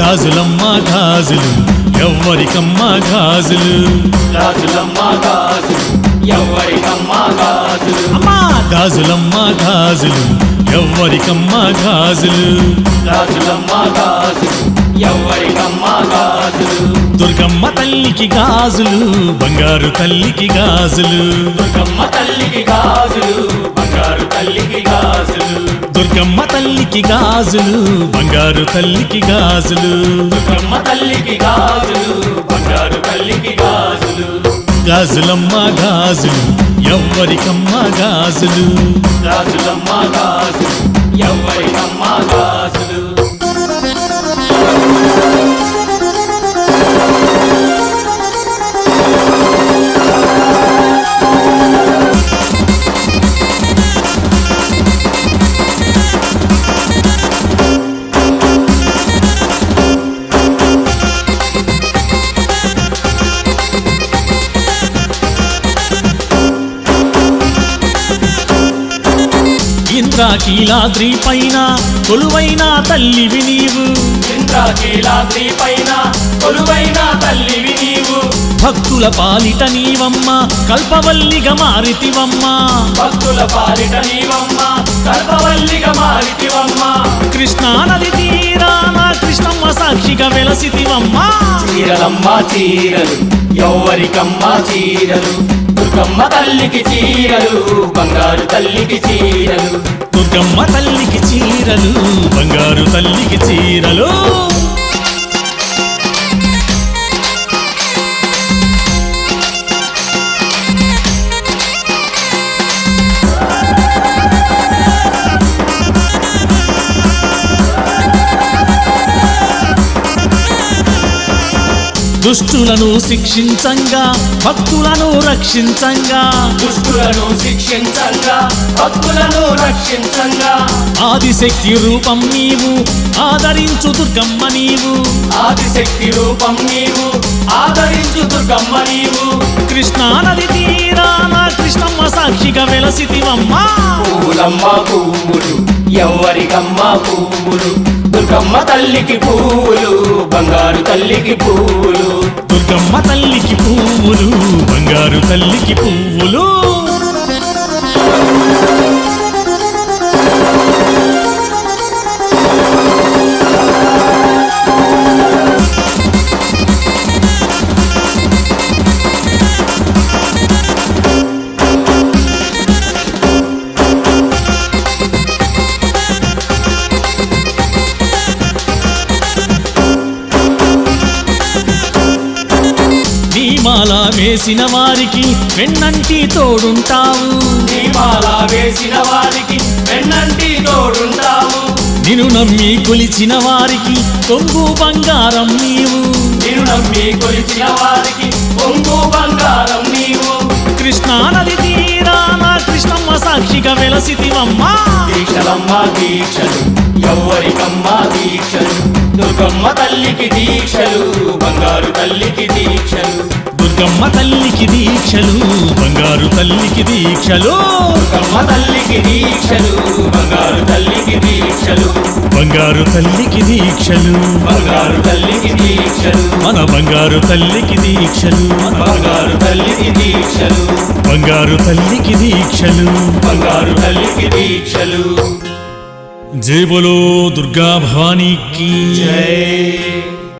గాజులమ్మ గాజులు ఎవ్వరికమ్మ గాజులు గాజులమ్మ గాజులు ఎవ్వరికమ్మ గాజులు అమ్మా గాజులమ్మ గాజులు ఎవ్వరికమ్మ గాజులు గాజులమ్మ గాజులు ఎవ్వరికమ్మ గాజులు దుర్గమ్మ తల్లికి గాజులు బంగారు తల్లికి గాజులు దుర్గమ్మ తల్లికి గాజులు బంగారు తల్లికి గాజులు దుర్గమ్మ తల్లికి గాజులు బంగారు తల్లికి గాజులు దుర్గమ్మ తల్లికి గాజులు బంగారు తల్లికి గాజులు గాజులమ్మ గాజులు ఎవ్వరికమ్మ గాజులు గాజులమ్మ గాజులు ఎవ్వరికమ్మ గాజులు ఇంద్రాకీలాద్రి పైన కొలువైన తల్లివి నీవు ఇంద్రాకీలాద్రి పైన కొలువైన తల్లివి నీవు భక్తుల పాలిట నీవమ్మ కల్పవల్లిగా మారితివమ్మ భక్తుల పాలిట నీవమ్మ కల్పవల్లిగా మారితివమ్మ కృష్ణా నది తీరాన కృష్ణమ్మ సాక్షిగా వెలసితివమ్మ చీరలమ్మ చీరలు ఎవ్వరికమ్మ చీరలు దుర్గమ్మ తల్లికి చీరలు బంగారు తల్లికి చీరలు దుర్గమ్మ తల్లికి చీరలు బంగారు తల్లికి చీరలు దుష్టులను శిక్షించంగా భక్తులను రక్షించంగా దుష్టులను శిక్షించంగా భక్తులను రక్షించంగా ఆదిశక్తి రూపం నీవు ఆదరించు దుర్గమ్మ నీవు ఆదిశక్తి రూపం నీవు ఆదరించు దుర్గమ్మ నీవు కృష్ణా నది తీరాన కృష్ణమ్మ సాక్షిగా వెలసితివమ్మ పూలమ్మ పువ్వులు ఎవ్వరికమ్మ పువ్వులు దుర్గమ్మ తల్లికి పువ్వులు బంగారు తల్లికి పువ్వులు దుర్గమ్మ తల్లికి పువ్వులు బంగారు తల్లికి పువ్వులు మాల వేసిన వారికి వెన్నంటి తోడుంటావు దీపాల వేసిన వారికి వెన్నంటి తోడుంటావు నిన్ను నమ్మి కొలిచిన వారికి కొంగు బంగారం నీవు నిన్ను నమ్మి కొలిచిన వారికి కొంగు బంగారం నీవు కృష్ణా నది తీరాన కృష్ణమ్మ సాక్షిగా వెలసితివమ్మ దీక్షలమ్మ దీక్షలు ఎవ్వరికమ్మ దీక్షలు దుర్గమ్మ తల్లికి దీక్షలు బంగారు తల్లికి దీక్షలు దుర్గమ్మ తల్లికి దీక్షలు బంగారు తల్లికి దీక్షలు దుర్గమ్మ తల్లికి దీక్షలు బంగారు తల్లికి దీక్షలు బంగారు తల్లికి దీక్షలు బంగారు తల్లికి దీక్షలు మన బంగారు తల్లికి దీక్షలు బంగారు తల్లికి దీక్షలు బంగారు తల్లికి దీక్షలు బంగారు తల్లికి దీక్షలు జై బోలో దుర్గా భవానీకి జై